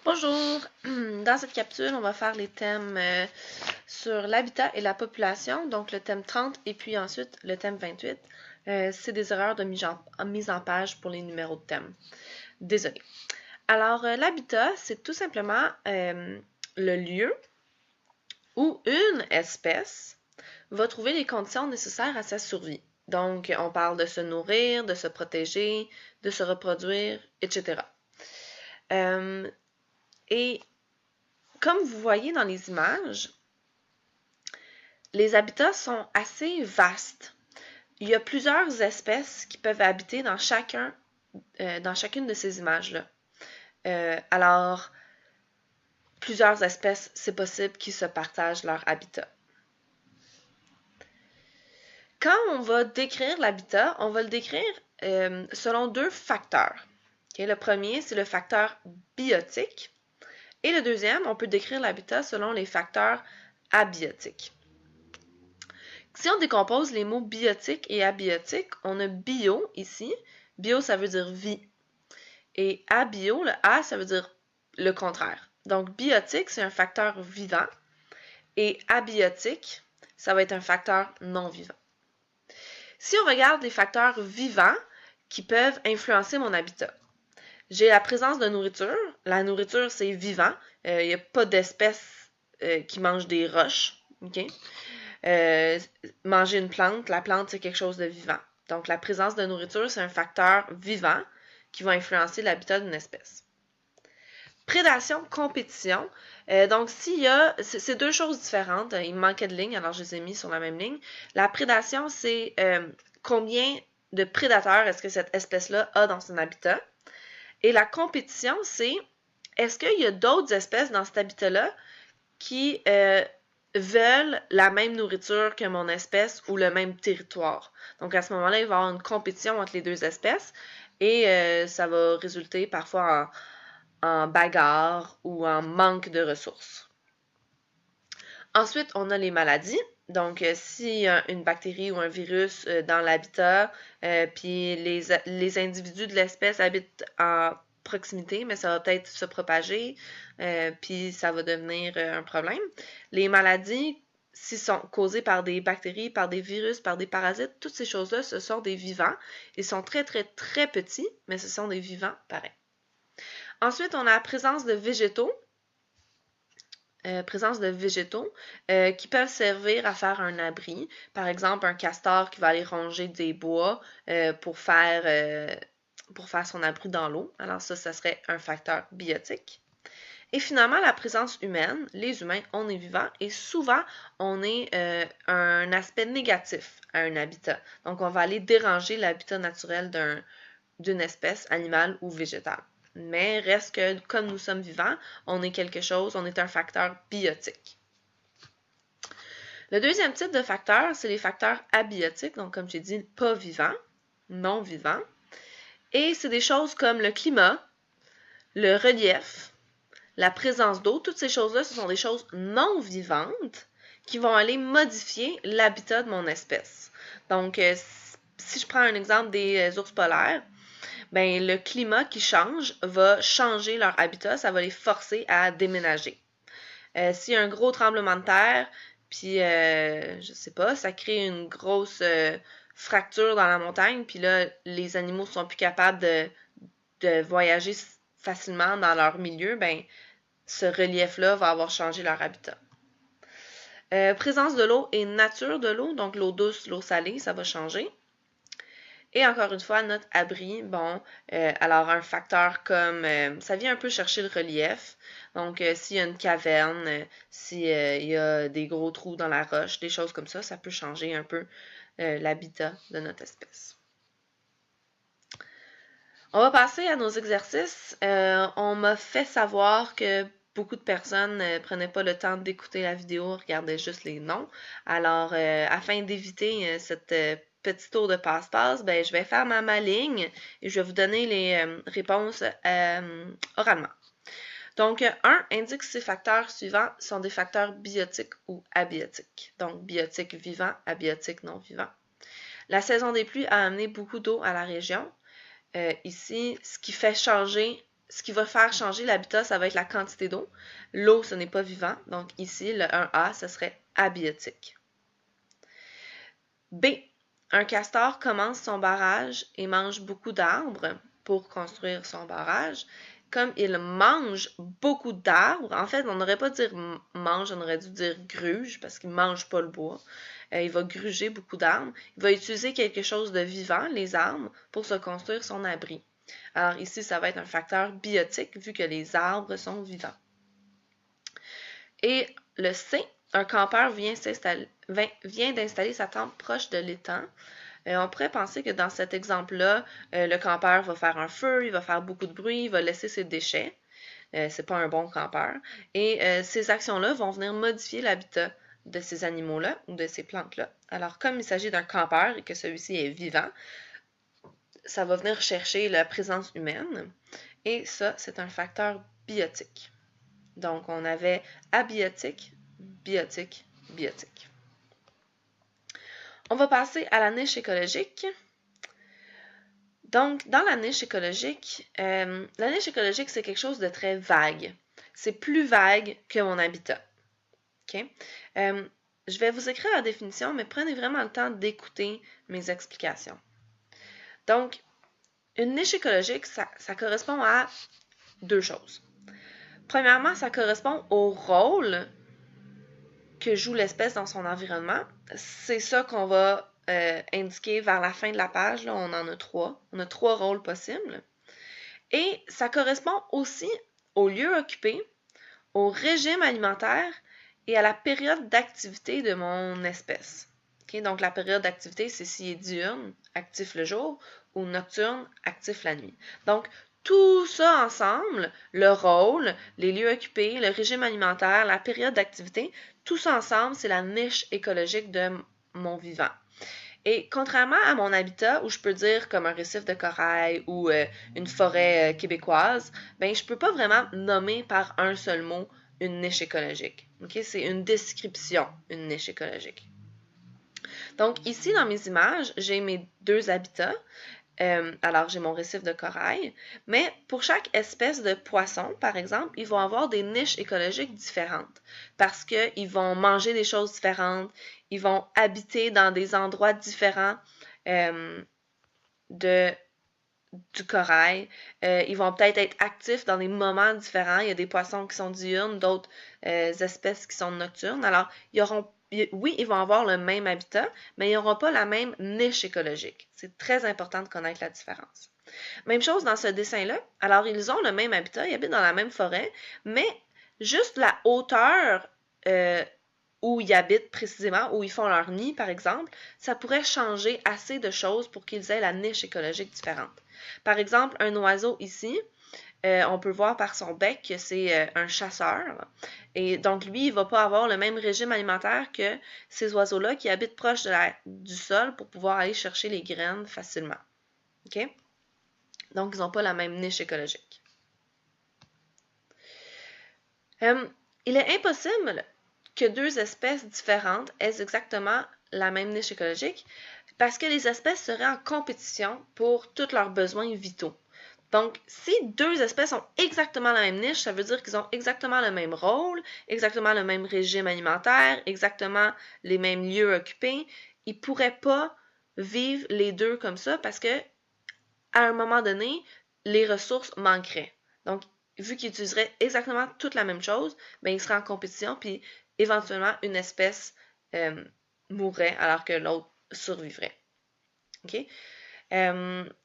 Bonjour! Dans cette capsule, on va faire les thèmes sur l'habitat et la population, donc le thème 30 et puis ensuite le thème 28. C'est des erreurs de mise en page pour les numéros de thème. Désolée. Alors, l'habitat, c'est tout simplement le lieu où une espèce va trouver les conditions nécessaires à sa survie. Donc, on parle de se nourrir, de se protéger, de se reproduire, etc. Et comme vous voyez dans les images, les habitats sont assez vastes. Il y a plusieurs espèces qui peuvent habiter dans chacune de ces images-là. Alors, plusieurs espèces, c'est possible qu'ils se partagent leur habitat. Quand on va décrire l'habitat, on va le décrire selon deux facteurs. Okay? Le premier, c'est le facteur biotique. Et le deuxième, on peut décrire l'habitat selon les facteurs abiotiques. Si on décompose les mots biotique et abiotique, on a bio ici. Bio, ça veut dire vie. Et abio, le A, ça veut dire le contraire. Donc, biotique, c'est un facteur vivant. Et abiotique, ça va être un facteur non vivant. Si on regarde les facteurs vivants qui peuvent influencer mon habitat, j'ai la présence de nourriture. La nourriture, c'est vivant. Il n'y a pas d'espèce qui mange des roches. Okay? Manger une plante, la plante, c'est quelque chose de vivant. Donc, la présence de nourriture, c'est un facteur vivant qui va influencer l'habitat d'une espèce. Prédation, compétition. Donc, c'est deux choses différentes. Il me manquait de lignes, alors je les ai mis sur la même ligne. La prédation, c'est combien de prédateurs est-ce que cette espèce-là a dans son habitat. Et la compétition, c'est est-ce qu'il y a d'autres espèces dans cet habitat-là qui veulent la même nourriture que mon espèce ou le même territoire. Donc, à ce moment-là, il va y avoir une compétition entre les deux espèces et ça va résulter parfois en bagarre ou en manque de ressources. Ensuite, on a les maladies. Donc, s'il y a une bactérie ou un virus dans l'habitat, puis les individus de l'espèce habitent en proximité, mais ça va peut-être se propager, puis ça va devenir un problème. Les maladies, s'ils sont causées par des bactéries, par des virus, par des parasites, toutes ces choses-là, ce sont des vivants. Ils sont très, très, très petits, mais ce sont des vivants pareils. Ensuite, on a la présence de végétaux. Qui peuvent servir à faire un abri. Par exemple, un castor qui va aller ronger des bois pour faire son abri dans l'eau. Alors ça serait un facteur biotique. Et finalement, la présence humaine. Les humains, on est vivants et souvent, on est un aspect négatif à un habitat. Donc, on va aller déranger l'habitat naturel d'une espèce animale ou végétale. Mais reste que, comme nous sommes vivants, on est quelque chose, on est un facteur biotique. Le deuxième type de facteur, c'est les facteurs abiotiques, donc comme j'ai dit, pas vivants, non vivants. Et c'est des choses comme le climat, le relief, la présence d'eau, toutes ces choses-là, ce sont des choses non vivantes qui vont aller modifier l'habitat de mon espèce. Donc, si je prends un exemple des ours polaires, ben, le climat qui change va changer leur habitat, ça va les forcer à déménager. S'il y a un gros tremblement de terre, puis je sais pas, ça crée une grosse fracture dans la montagne, puis là, les animaux sont plus capables de voyager facilement dans leur milieu, ben, ce relief-là va avoir changé leur habitat. Présence de l'eau et nature de l'eau, donc l'eau douce, l'eau salée, ça va changer. Et encore une fois, notre abri, bon, alors un facteur comme, ça vient un peu chercher le relief. Donc, s'il y a une caverne, s'il y a des gros trous dans la roche, des choses comme ça, ça peut changer un peu l'habitat de notre espèce. On va passer à nos exercices. On m'a fait savoir que beaucoup de personnes ne prenaient pas le temps d'écouter la vidéo, regardaient juste les noms. Alors, afin d'éviter cette petit tour de passe-passe, ben, je vais faire ma ligne et je vais vous donner les réponses oralement. Donc, 1 indique que ces facteurs suivants sont des facteurs biotiques ou abiotiques. Donc, biotique vivant, abiotique non vivant. La saison des pluies a amené beaucoup d'eau à la région. Ici, ce qui fait changer ce qui va faire changer l'habitat, ça va être la quantité d'eau. L'eau, ce n'est pas vivant. Donc ici, le 1A, ce serait abiotique. B. Un castor commence son barrage et mange beaucoup d'arbres pour construire son barrage. Comme il mange beaucoup d'arbres, en fait, on n'aurait pas dû dire mange, on aurait dû dire gruge parce qu'il ne mange pas le bois. Il va gruger beaucoup d'arbres. Il va utiliser quelque chose de vivant, les arbres, pour se construire son abri. Alors ici, ça va être un facteur biotique vu que les arbres sont vivants. Et le C, un campeur vient d'installer sa tente proche de l'étang. On pourrait penser que dans cet exemple-là, le campeur va faire un feu, il va faire beaucoup de bruit, il va laisser ses déchets. C'est pas un bon campeur. Et ces actions-là vont venir modifier l'habitat de ces animaux-là ou de ces plantes-là. Alors, comme il s'agit d'un campeur et que celui-ci est vivant, ça va venir chercher la présence humaine. Et ça, c'est un facteur biotique. Donc, on avait abiotique, biotique, biotique. On va passer à la niche écologique. Donc, dans la niche écologique, c'est quelque chose de très vague. C'est plus vague que mon habitat. Okay? Je vais vous écrire la définition, mais prenez vraiment le temps d'écouter mes explications. Donc, une niche écologique, ça correspond à deux choses. Premièrement, ça correspond au rôle que joue l'espèce dans son environnement. C'est ça qu'on va indiquer vers la fin de la page. Là, on en a trois. On a trois rôles possibles. Et ça correspond aussi au lieu occupé, au régime alimentaire et à la période d'activité de mon espèce. Okay? Donc, la période d'activité, c'est s'il est diurne, actif le jour, ou nocturne, actif la nuit. Donc, tout ça ensemble, le rôle, les lieux occupés, le régime alimentaire, la période d'activité, tout ça ensemble, c'est la niche écologique de mon vivant. Et contrairement à mon habitat, où je peux dire comme un récif de corail ou une forêt québécoise, ben je peux pas vraiment nommer par un seul mot une niche écologique. Okay? C'est une description, une niche écologique. Donc ici, dans mes images, j'ai mes deux habitats. Alors, j'ai mon récif de corail, mais pour chaque espèce de poisson, par exemple, ils vont avoir des niches écologiques différentes parce qu'ils vont manger des choses différentes, ils vont habiter dans des endroits différents du corail, ils vont peut-être être actifs dans des moments différents. Il y a des poissons qui sont diurnes, d'autres espèces qui sont nocturnes. Alors, oui, ils vont avoir le même habitat, mais ils n'auront pas la même niche écologique. C'est très important de connaître la différence. Même chose dans ce dessin-là. Alors, ils ont le même habitat, ils habitent dans la même forêt, mais juste la hauteur où ils habitent précisément, où ils font leur nid, par exemple, ça pourrait changer assez de choses pour qu'ils aient la niche écologique différente. Par exemple, un oiseau ici, on peut voir par son bec que c'est un chasseur. Et donc, lui, il ne va pas avoir le même régime alimentaire que ces oiseaux-là qui habitent proche du sol pour pouvoir aller chercher les graines facilement. OK? Donc, ils n'ont pas la même niche écologique. Il est impossible que deux espèces différentes aient exactement la même niche écologique parce que les espèces seraient en compétition pour tous leurs besoins vitaux. Donc, si deux espèces ont exactement la même niche, ça veut dire qu'ils ont exactement le même rôle, exactement le même régime alimentaire, exactement les mêmes lieux occupés. Ils ne pourraient pas vivre les deux comme ça parce que, à un moment donné, les ressources manqueraient. Donc, vu qu'ils utiliseraient exactement toute la même chose, ben, ils seraient en compétition, puis éventuellement, une espèce mourrait alors que l'autre survivrait. OK?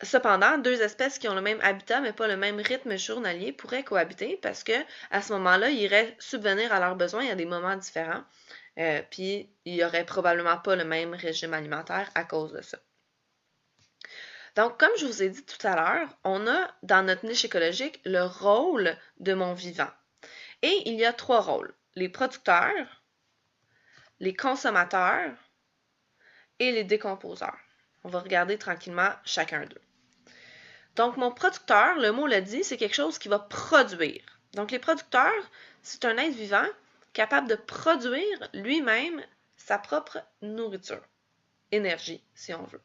Cependant, deux espèces qui ont le même habitat mais pas le même rythme journalier pourraient cohabiter parce que à ce moment-là, ils iraient subvenir à leurs besoins à des moments différents. Puis il n'y aurait probablement pas le même régime alimentaire à cause de ça. Donc, comme je vous ai dit tout à l'heure, on a dans notre niche écologique le rôle de mon vivant. Et il y a trois rôles: les producteurs, les consommateurs et les décomposeurs. On va regarder tranquillement chacun d'eux. Donc, mon producteur, le mot le dit, c'est quelque chose qui va produire. Donc, les producteurs, c'est un être vivant capable de produire lui-même sa propre nourriture, énergie, si on veut.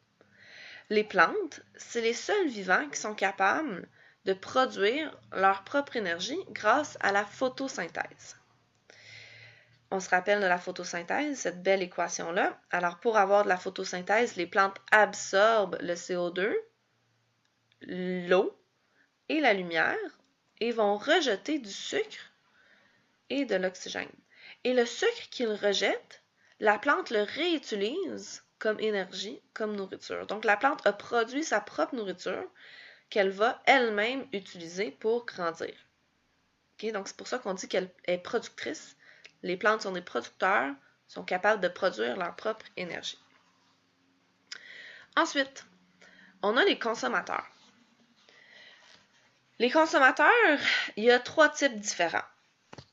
Les plantes, c'est les seuls vivants qui sont capables de produire leur propre énergie grâce à la photosynthèse. On se rappelle de la photosynthèse, cette belle équation-là. Alors, pour avoir de la photosynthèse, les plantes absorbent le CO2, l'eau et la lumière et vont rejeter du sucre et de l'oxygène. Et le sucre qu'ils rejettent, la plante le réutilise comme énergie, comme nourriture. Donc, la plante a produit sa propre nourriture qu'elle va elle-même utiliser pour grandir. Okay? Donc, c'est pour ça qu'on dit qu'elle est productrice. Les plantes sont des producteurs, sont capables de produire leur propre énergie. Ensuite, on a les consommateurs. Les consommateurs, il y a 3 types différents.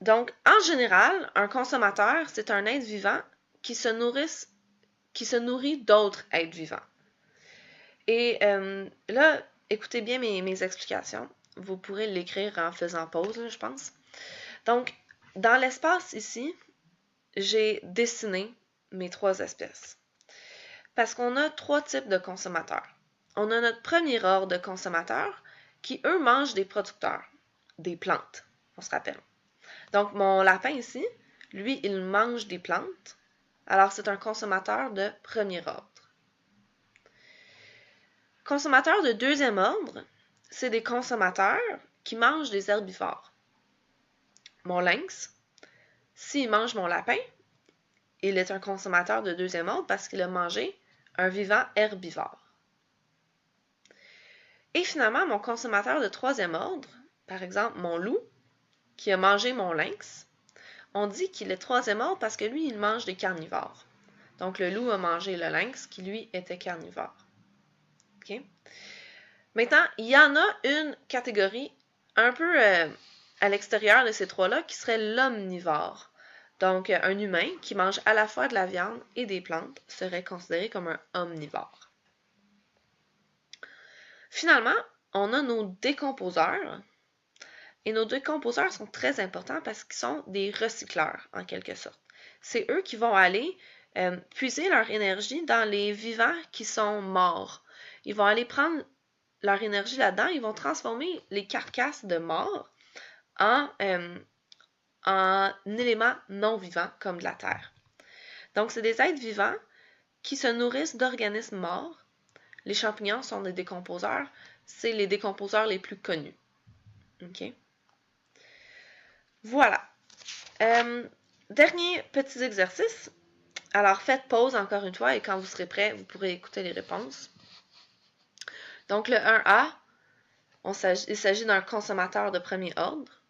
Donc, en général, un consommateur, c'est un être vivant qui se nourrit d'autres êtres vivants. Et là, écoutez bien mes explications. Vous pourrez l'écrire en faisant pause, là, je pense. Donc, dans l'espace ici, j'ai dessiné mes 3 espèces. Parce qu'on a 3 types de consommateurs. On a notre premier ordre de consommateurs qui, eux, mangent des producteurs, des plantes, on se rappelle. Donc, mon lapin ici, lui, il mange des plantes. Alors, c'est un consommateur de premier ordre. Consommateurs de deuxième ordre, c'est des consommateurs qui mangent des herbivores. Mon lynx, s'il mange mon lapin, il est un consommateur de deuxième ordre parce qu'il a mangé un vivant herbivore. Et finalement, mon consommateur de troisième ordre, par exemple mon loup, qui a mangé mon lynx, on dit qu'il est troisième ordre parce que lui, il mange des carnivores. Donc, le loup a mangé le lynx qui, lui, était carnivore. OK? Maintenant, il y en a une catégorie un peu à l'extérieur de ces 3-là qui serait l'omnivore. Donc, un humain qui mange à la fois de la viande et des plantes serait considéré comme un omnivore. Finalement, on a nos décomposeurs. Et nos décomposeurs sont très importants parce qu'ils sont des recycleurs, en quelque sorte. C'est eux qui vont aller puiser leur énergie dans les vivants qui sont morts. Ils vont aller prendre leur énergie là-dedans, ils vont transformer les carcasses de morts en éléments non vivants comme de la terre. Donc, c'est des êtres vivants qui se nourrissent d'organismes morts. Les champignons sont des décomposeurs. C'est les décomposeurs les plus connus. OK? Voilà. Dernier petit exercice. Alors, faites pause encore une fois et quand vous serez prêt, vous pourrez écouter les réponses. Donc, le 1A, il s'agit d'un consommateur de premier ordre.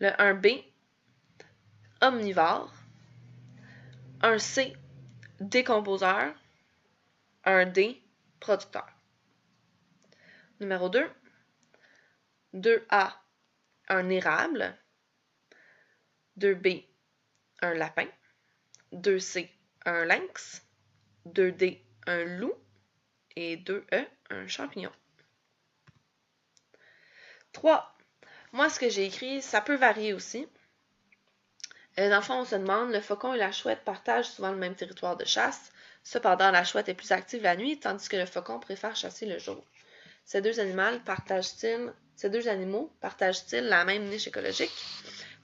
Le 1B, omnivore. 1C, décomposeur. 1D, producteur. Numéro 2, 2A, un érable. 2B, un lapin. 2C, un lynx. 2D, un loup. Et 2E, un champignon. 3. Moi, ce que j'ai écrit, ça peut varier aussi. Dans le fond, on se demande, le faucon et la chouette partagent souvent le même territoire de chasse. Cependant, la chouette est plus active la nuit, tandis que le faucon préfère chasser le jour. Ces deux animaux partagent-ils la même niche écologique?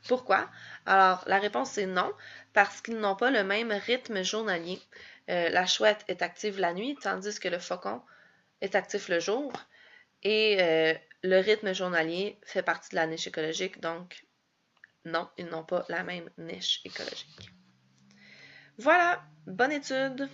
Pourquoi? Alors, la réponse est non, parce qu'ils n'ont pas le même rythme journalier. La chouette est active la nuit, tandis que le faucon est actif le jour. Et le rythme journalier fait partie de la niche écologique, donc non, ils n'ont pas la même niche écologique. Voilà, bonne étude!